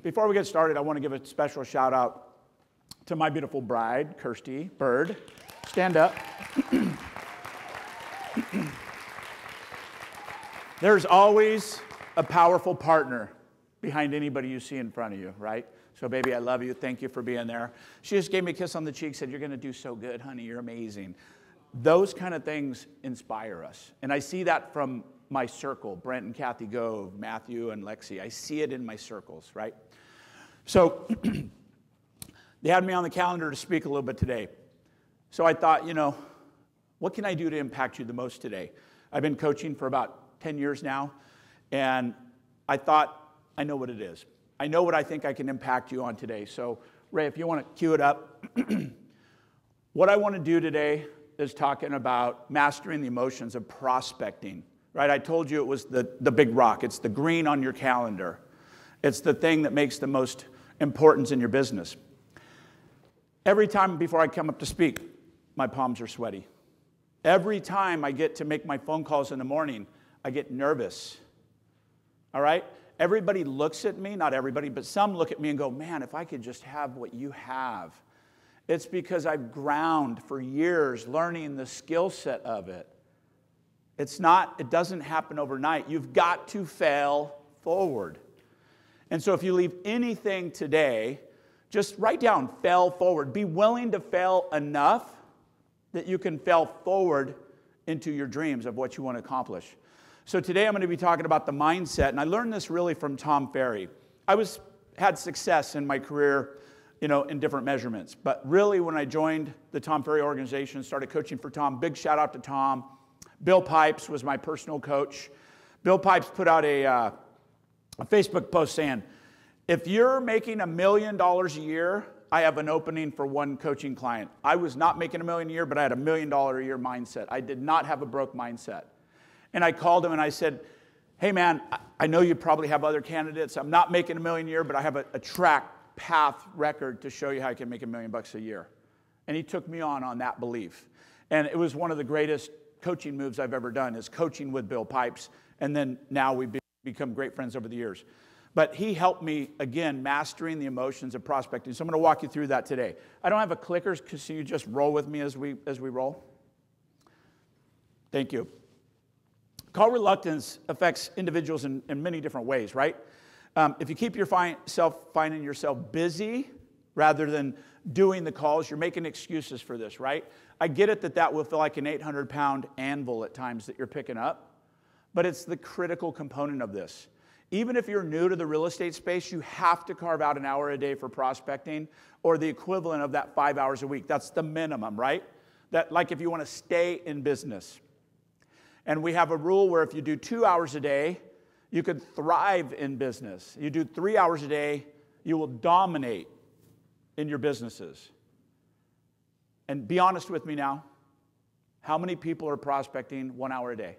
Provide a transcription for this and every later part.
Before we get started, I want to give a special shout out to my beautiful bride, Kirsty, Byrd. Stand up. There's always a powerful partner behind anybody you see in front of you, right? So, baby, I love you. Thank you for being there. She just gave me a kiss on the cheek, said, "You're going to do so good, honey. You're amazing." Those kind of things inspire us. And I see that from my circle, Brent and Kathy Gove, Matthew and Lexi. I see it in my circles, right? So they had me on the calendar to speak a little bit today. So I thought, what can I do to impact you the most today? I've been coaching for about 10 years now, and I thought, I know what it is. I know what I think I can impact you on today. So, Ray, if you want to cue it up. What I want to do today is talking about mastering the emotions of prospecting, right? I told you it was the big rock. It's the green on your calendar. It's the thing that makes the most importance in your business. Every time before I come up to speak, my palms are sweaty. Every time I get to make my phone calls in the morning, I get nervous. All right? Everybody looks at me, not everybody, but some look at me and go, "Man, if I could just have what you have." It's because I've ground for years learning the skill set of it. It doesn't happen overnight. You've got to fail forward. And so if you leave anything today, just write down, fail forward. Be willing to fail enough that you can fail forward into your dreams of what you want to accomplish. So today I'm going to be talking about the mindset, and I learned this really from Tom Ferry. I had success in my career, in different measurements. But really when I joined the Tom Ferry organization, started coaching for Tom, big shout out to Tom. Bill Pipes was my personal coach. Bill Pipes put out a Facebook post saying, "If you're making $1 million a year, I have an opening for one coaching client." I was not making $1 million a year, but I had $1 million a year mindset. I did not have a broke mindset. And I called him and I said, "Hey man, I know you probably have other candidates. I'm not making $1 million a year, but I have a track path record to show you how I can make $1 million a year." And he took me on that belief. And it was one of the greatest coaching moves I've ever done, is coaching with Bill Pipes. And then now we've become great friends over the years. But he helped me, again, mastering the emotions of prospecting. So I'm going to walk you through that today. I don't have a clicker, so you just roll with me as we roll. Thank you. Call reluctance affects individuals in many different ways, right? If you keep finding yourself busy rather than doing the calls, you're making excuses for this, right? I get it that will feel like an 800-pound anvil at times that you're picking up, but it's the critical component of this. Even if you're new to the real estate space, you have to carve out an hour a day for prospecting, or the equivalent of that 5 hours a week. That's the minimum, right? Like if you want to stay in business. And we have a rule where if you do 2 hours a day, you could thrive in business. You do 3 hours a day, you will dominate in your businesses. And be honest with me now. How many people are prospecting 1 hour a day?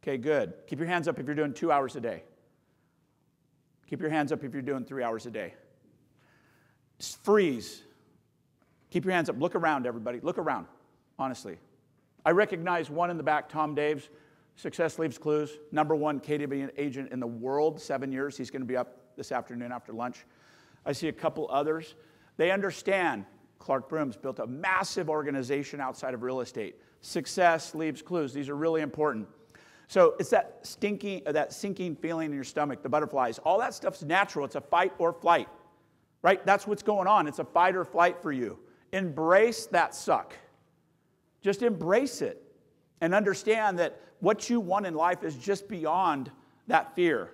Okay, good. Keep your hands up if you're doing 2 hours a day. Keep your hands up if you're doing 3 hours a day. Just freeze. Keep your hands up. Look around, everybody. Look around, honestly. I recognize one in the back, Tom Daves. Success Leaves Clues. #1 KW agent in the world, 7 years. He's going to be up this afternoon after lunch. I see a couple others. They understand. Clark Broom's built a massive organization outside of real estate. Success leaves clues. These are really important. So it's that sinking feeling in your stomach, the butterflies. All that stuff's natural. It's a fight or flight, right? That's what's going on. It's a fight or flight for you. Embrace that suck. Just embrace it and understand that what you want in life is just beyond that fear.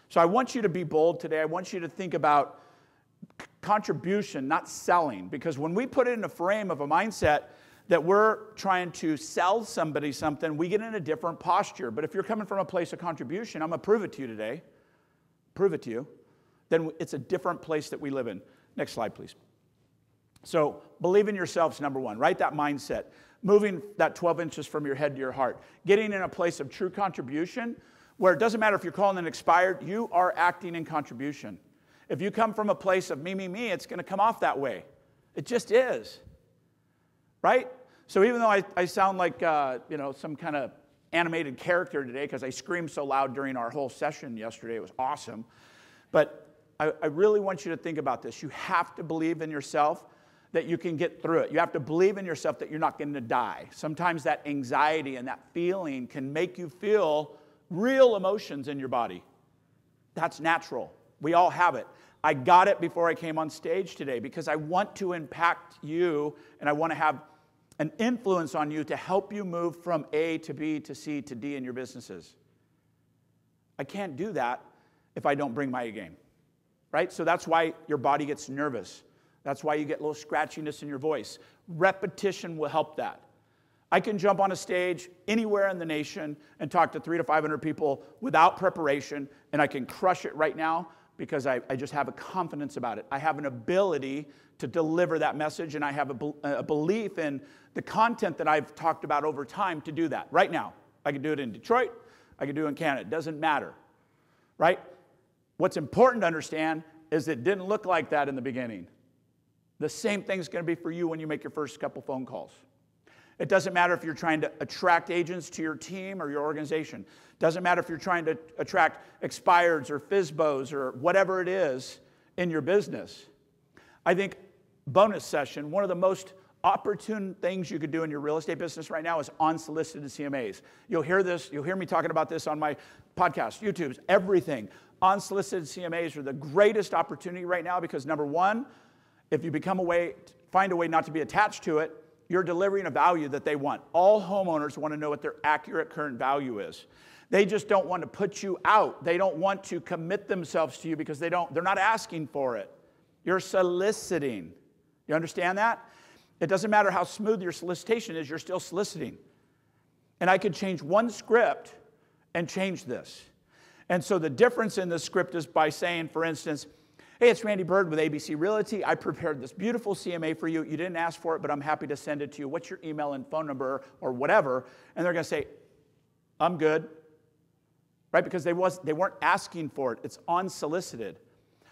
So I want you to be bold today. I want you to think about contribution, not selling. Because when we put it in a frame of a mindset that we're trying to sell somebody something, we get in a different posture. But if you're coming from a place of contribution, I'm going to prove it to you today, then it's a different place that we live in. Next slide, please. So believe in yourselves, #1. Right? That mindset. Moving that 12 inches from your head to your heart. Getting in a place of true contribution where it doesn't matter if you're calling it expired, you are acting in contribution. If you come from a place of me, it's going to come off that way. It just is. Right? So even though I sound like, some kind of animated character today because I screamed so loud during our whole session yesterday, it was awesome. But I really want you to think about this. You have to believe in yourself that you can get through it. You have to believe in yourself that you're not going to die. Sometimes that anxiety and that feeling can make you feel real emotions in your body. That's natural. We all have it. I got it before I came on stage today because I want to impact you and I want to have an influence on you to help you move from A to B to C to D in your businesses. I can't do that if I don't bring my A game, right? So that's why your body gets nervous. That's why you get a little scratchiness in your voice. Repetition will help that. I can jump on a stage anywhere in the nation and talk to 300 to 500 people without preparation, and I can crush it right now because I just have a confidence about it. I have an ability to deliver that message, and I have a belief in the content that I've talked about over time to do that. Right now, I can do it in Detroit. I can do it in Canada. It doesn't matter, right? What's important to understand is it didn't look like that in the beginning. The same thing's going to be for you when you make your first couple phone calls. It doesn't matter if you're trying to attract agents to your team or your organization. It doesn't matter if you're trying to attract expireds or FSBOs or whatever it is in your business. I think bonus session, one of the most opportune things you could do in your real estate business right now is unsolicited CMAs. You'll hear this, you'll hear me talking about this on my podcast, YouTube's, everything. Unsolicited CMAs are the greatest opportunity right now because number one, if you find a way not to be attached to it, you're delivering a value that they want. All homeowners want to know what their accurate current value is. They just don't want to put you out. They don't want to commit themselves to you because they're not asking for it. You're soliciting. You understand that? It doesn't matter how smooth your solicitation is, you're still soliciting. And I could change one script and change this. And so the difference in the script is by saying, for instance, hey, it's Randy Byrd with ABC Realty. I prepared this beautiful CMA for you. You didn't ask for it, but I'm happy to send it to you. What's your email and phone number or whatever? And they're going to say, I'm good, right? Because they weren't asking for it. It's unsolicited.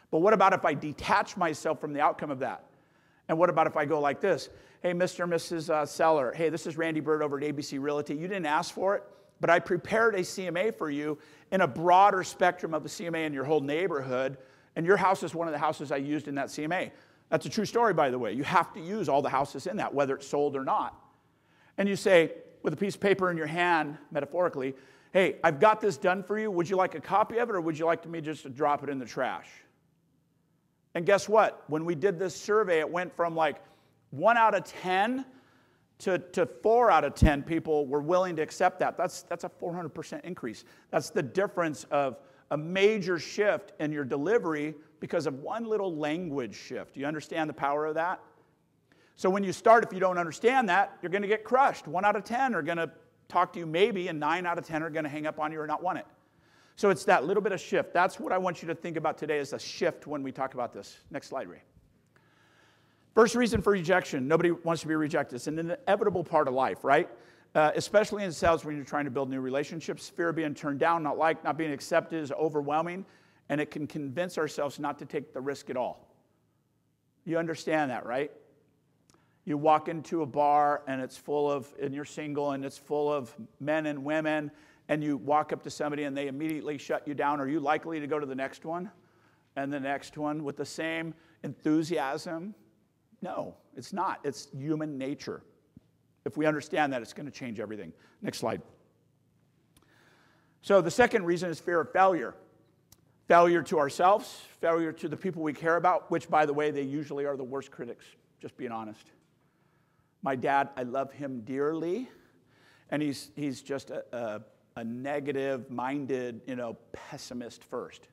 But what about if I detach myself from the outcome of that? And what about if I go like this? Hey, Mr. and Mrs. Seller. Hey, this is Randy Byrd over at ABC Realty. You didn't ask for it, but I prepared a CMA for you in a broader spectrum of the CMA in your whole neighborhood. And your house is one of the houses I used in that CMA. That's a true story, by the way. You have to use all the houses in that, whether it's sold or not. And you say, with a piece of paper in your hand, metaphorically, hey, I've got this done for you. Would you like a copy of it, or would you like me just to drop it in the trash? And guess what? When we did this survey, it went from like 1 out of 10 to 4 out of 10 people were willing to accept that. That's a 400% increase. That's the difference of a major shift in your delivery because of one little language shift. Do you understand the power of that? So when you start, if you don't understand that, you're going to get crushed. 1 out of 10 are going to talk to you maybe, and 9 out of 10 are going to hang up on you or not want it. So it's that little bit of shift. That's what I want you to think about today is a shift when we talk about this. Next slide, Ray. First reason for rejection. Nobody wants to be rejected. It's an inevitable part of life, right? Especially in sales when you're trying to build new relationships. Fear of being turned down, not liked, not being accepted is overwhelming, and it can convince ourselves not to take the risk at all. You understand that, right? You walk into a bar and you're single and it's full of men and women, and you walk up to somebody and they immediately shut you down. Are you likely to go to the next one and the next one with the same enthusiasm? No, it's not. It's human nature. If we understand that, it's going to change everything. Next slide. So the second reason is fear of failure. Failure to ourselves, failure to the people we care about, which, by the way, they usually are the worst critics, just being honest. My dad, I love him dearly, and he's just a negative-minded, pessimist first.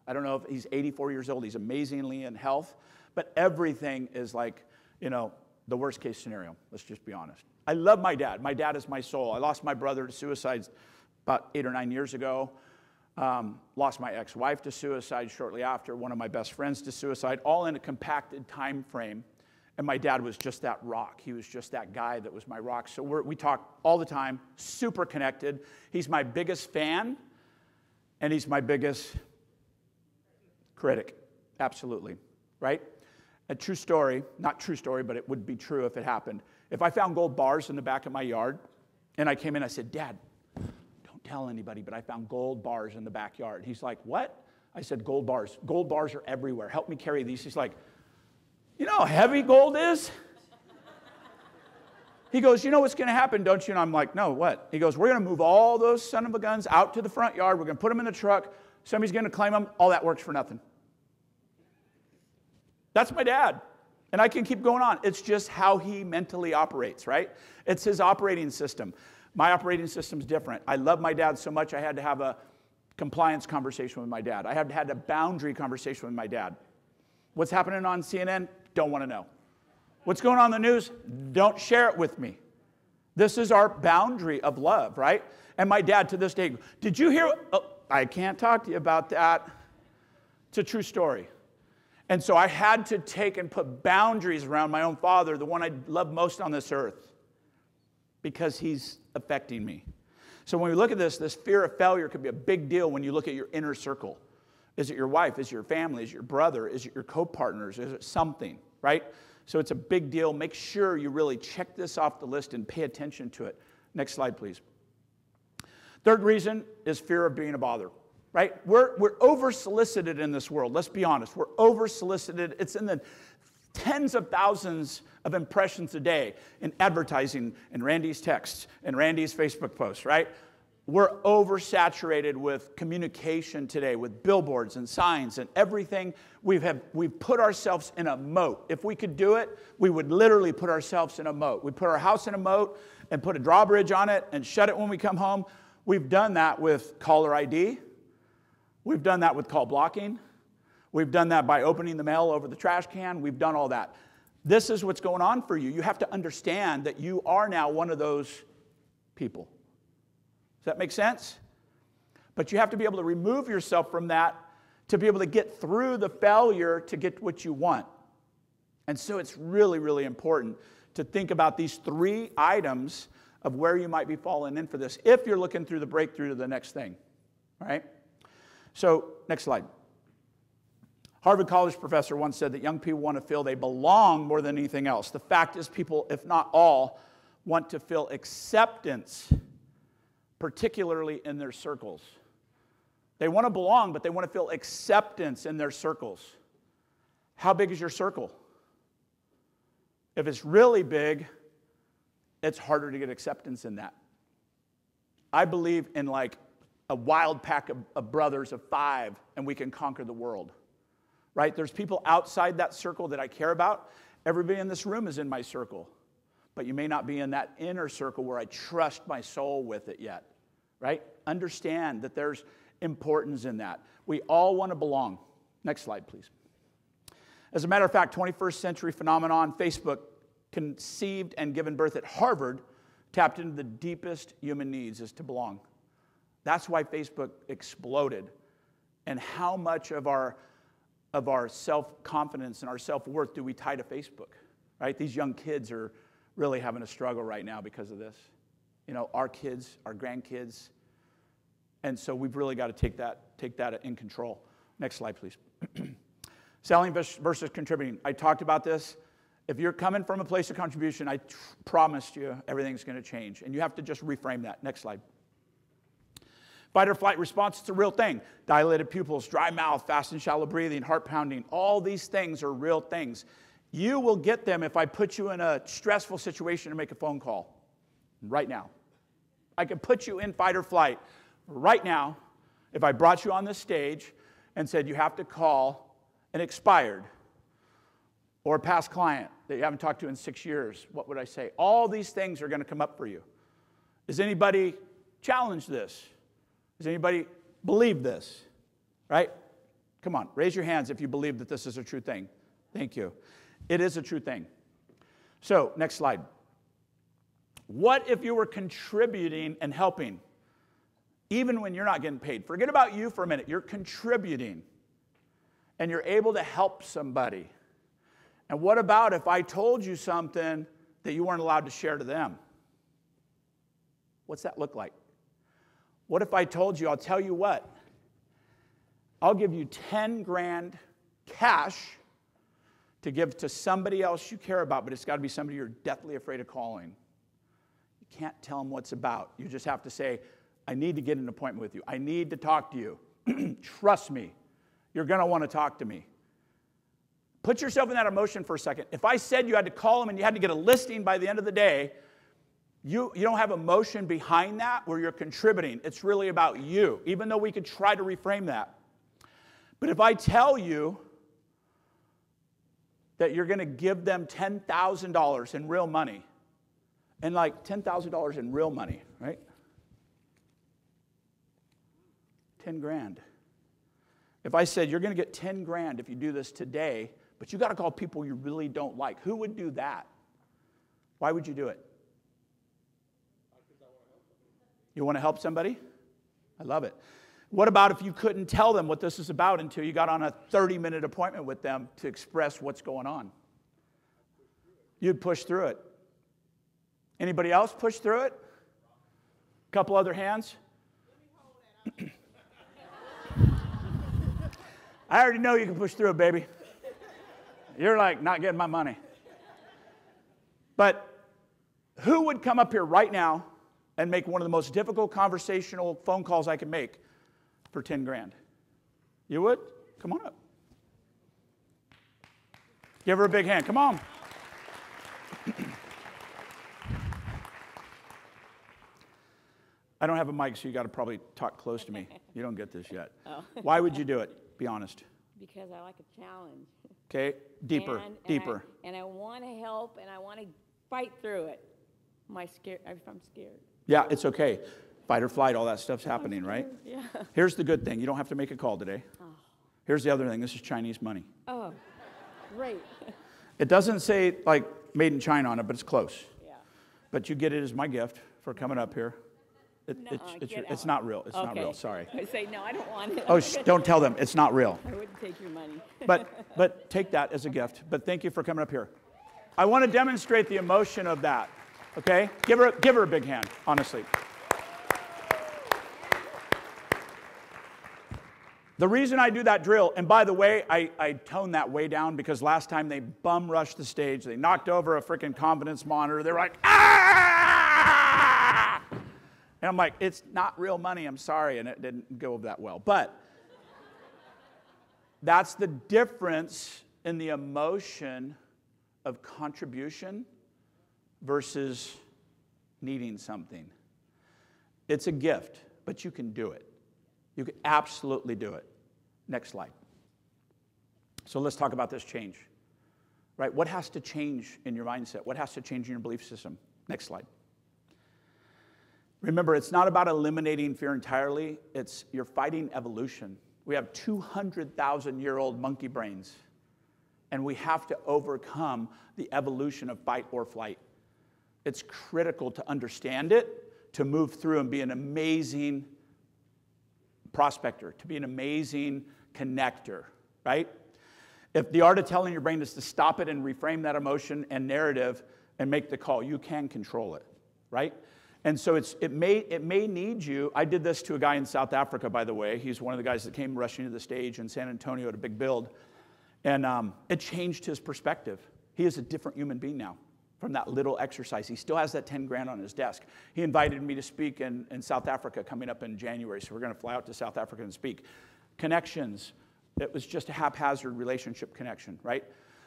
I don't know if he's 84 years old. He's amazingly in health, but everything is like, the worst-case scenario. Let's just be honest. I love my dad. My dad is my soul. I lost my brother to suicide about 8 or 9 years ago. Lost my ex-wife to suicide shortly after. One of my best friends to suicide, all in a compacted time frame. And my dad was just that rock. He was just that guy that was my rock. So we talk all the time, super connected. He's my biggest fan, and he's my biggest critic. Absolutely, right? A true story, not true story, but it would be true if it happened. If I found gold bars in the back of my yard, and I came in, I said, Dad, don't tell anybody, but I found gold bars in the backyard. He's like, what? I said, gold bars. Gold bars are everywhere. Help me carry these. He's like, you know how heavy gold is? He goes, you know what's going to happen, don't you? And I'm like, no, what? He goes, we're going to move all those son of a guns out to the front yard. We're going to put them in the truck. Somebody's going to claim them. All that works for nothing. That's my dad. And I can keep going on. It's just how he mentally operates, right? It's his operating system. My operating system's different. I love my dad so much I had to have a compliance conversation with my dad. I had a boundary conversation with my dad. What's happening on CNN? Don't want to know. What's going on in the news? Don't share it with me. This is our boundary of love, right? And my dad to this day, did you hear? Oh, I can't talk to you about that. It's a true story. And so I had to take and put boundaries around my own father, the one I love most on this earth, because he's affecting me. So when we look at this fear of failure could be a big deal when you look at your inner circle. Is it your wife? Is it your family? Is it your brother? Is it your co-partners? Is it something, right? So it's a big deal. Make sure you really check this off the list and pay attention to it. Next slide, please. Third reason is fear of being a bother, right? We're over-solicited in this world. Let's be honest. We're over-solicited. It's in the tens of thousands of impressions a day in advertising, in Randy's texts, in Randy's Facebook posts, right? We're oversaturated with communication today, with billboards and signs and everything. We've put ourselves in a moat. If we could do it, we would literally put ourselves in a moat. We'd put our house in a moat and put a drawbridge on it and shut it when we come home. We've done that with caller ID. We've done that with call blocking. We've done that by opening the mail over the trash can. We've done all that. This is what's going on for you. You have to understand that you are now one of those people. Does that make sense? But you have to be able to remove yourself from that to be able to get through the failure to get what you want. And so it's really, really important to think about these 3 items of where you might be falling in for this if you're looking through the breakthrough to the next thing. All right? So, next slide. Harvard College professor once said that young people want to feel they belong more than anything else. The fact is people, if not all, want to feel acceptance, particularly in their circles. They want to belong, but they want to feel acceptance in their circles. How big is your circle? If it's really big, it's harder to get acceptance in that. I believe in like a wild pack of brothers of 5, and we can conquer the world. Right? There's people outside that circle that I care about. Everybody in this room is in my circle. But you may not be in that inner circle where I trust my soul with it yet. Right? Understand that there's importance in that. We all want to belong. Next slide, please. As a matter of fact, 21st century phenomenon, Facebook, conceived and given birth at Harvard, tapped into the deepest human needs is to belong. That's why Facebook exploded. And how much of our self-confidence and our self-worth do we tie to Facebook? Right? These young kids are really having a struggle right now because of this. You know, our kids, our grandkids. And so we've really got to take that in control. Next slide, please. Selling versus contributing. I talked about this. If you're coming from a place of contribution, I promised you everything's going to change. And you have to just reframe that. Next slide. Fight or flight response, it's a real thing. Dilated pupils, dry mouth, fast and shallow breathing, heart pounding. All these things are real things. You will get them if I put you in a stressful situation to make a phone call right now. I can put you in fight or flight right now if I brought you on this stage and said you have to call an expired or a past client that you haven't talked to in 6 years. What would I say? All these things are going to come up for you. Does anybody challenge this? Does anybody believe this? Right? Come on, raise your hands if you believe that this is a true thing. Thank you. It is a true thing. So, next slide. What if you were contributing and helping, even when you're not getting paid? Forget about you for a minute. You're contributing, and you're able to help somebody. And what about if I told you something that you weren't allowed to share to them? What's that look like? What if I told you, I'll tell you what, I'll give you 10 grand cash to give to somebody else you care about, but it's got to be somebody you're deathly afraid of calling. You can't tell them what's about. You just have to say, I need to get an appointment with you. I need to talk to you. Trust me. You're going to want to talk to me. Put yourself in that emotion for a second. If I said you had to call them and you had to get a listing by the end of the day, you don't have emotion behind that where you're contributing. It's really about you, even though we could try to reframe that. But if I tell you that you're going to give them $10,000 in real money, and like $10,000 in real money, right? 10 grand. If I said you're going to get 10 grand if you do this today, but you got to call people you really don't like, who would do that? Why would you do it? You want to help somebody? I love it. What about if you couldn't tell them what this is about until you got on a 30-minute appointment with them to express what's going on? You'd push through it. Anybody else push through it? A couple other hands? I already know you can push through it, baby. You're like, not getting my money. But who would come up here right now and make one of the most difficult conversational phone calls I can make for 10 grand? You would? Come on up. Give her a big hand. Come on. I don't have a mic, so you got to probably talk close to me. You don't get this yet. Oh. Why would you do it? Be honest. Because I like a challenge. Okay, deeper, deeper. And I want to help, and I want to fight through it. I'm scared. Yeah, it's okay. Fight or flight, all that stuff's happening, right? Yeah. Here's the good thing. You don't have to make a call today. Oh. Here's the other thing. This is Chinese money. Oh, great. It doesn't say, like, made in China on it, but it's close. Yeah. But you get it as my gift for coming up here. It's not real. It's not real. Sorry. I say, no, I don't want it. Oh, don't tell them. It's not real. I wouldn't take your money. But take that as a gift. But thank you for coming up here. I want to demonstrate the emotion of that. Okay? Give her a big hand, honestly. The reason I do that drill, and by the way, I toned that way down because last time they bum rushed the stage. They knocked over a freaking confidence monitor. They're like, ah! And I'm like, it's not real money, I'm sorry, and it didn't go that well. But that's the difference in the emotion of contribution versus needing something. It's a gift, but you can do it. You can absolutely do it. Next slide. So let's talk about this change. Right? What has to change in your mindset? What has to change in your belief system? Next slide. Remember, it's not about eliminating fear entirely. It's you're fighting evolution. We have 200,000-year-old monkey brains, and we have to overcome the evolution of fight or flight. It's critical to understand it, to move through and be an amazing prospector, to be an amazing connector, right? If the art of telling your brain is to stop it and reframe that emotion and narrative and make the call, you can control it, right? And so it may need you. I did this to a guy in South Africa, by the way. He's one of the guys that came rushing to the stage in San Antonio at a big build. And it changed his perspective. He is a different human being now from that little exercise. He still has that 10 grand on his desk. He invited me to speak in South Africa coming up in January. So we're going to fly out to South Africa and speak. Connections. It was just a haphazard relationship connection, right?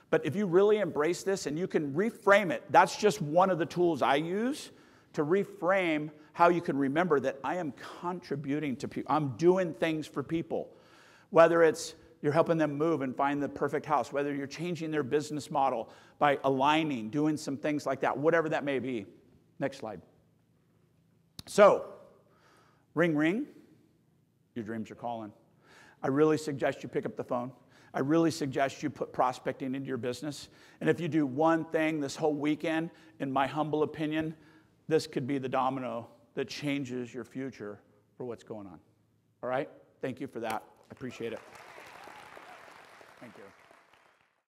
But if you really embrace this and you can reframe it, that's just one of the tools I use to reframe how you can remember that I am contributing to people. I'm doing things for people. Whether it's you're helping them move and find the perfect house, whether you're changing their business model by aligning, doing some things like that, whatever that may be. Next slide. So, ring, ring. Your dreams are calling. I really suggest you pick up the phone. I really suggest you put prospecting into your business. And if you do one thing this whole weekend, in my humble opinion, this could be the domino that changes your future for what's going on. All right? Thank you for that. I appreciate it. Thank you.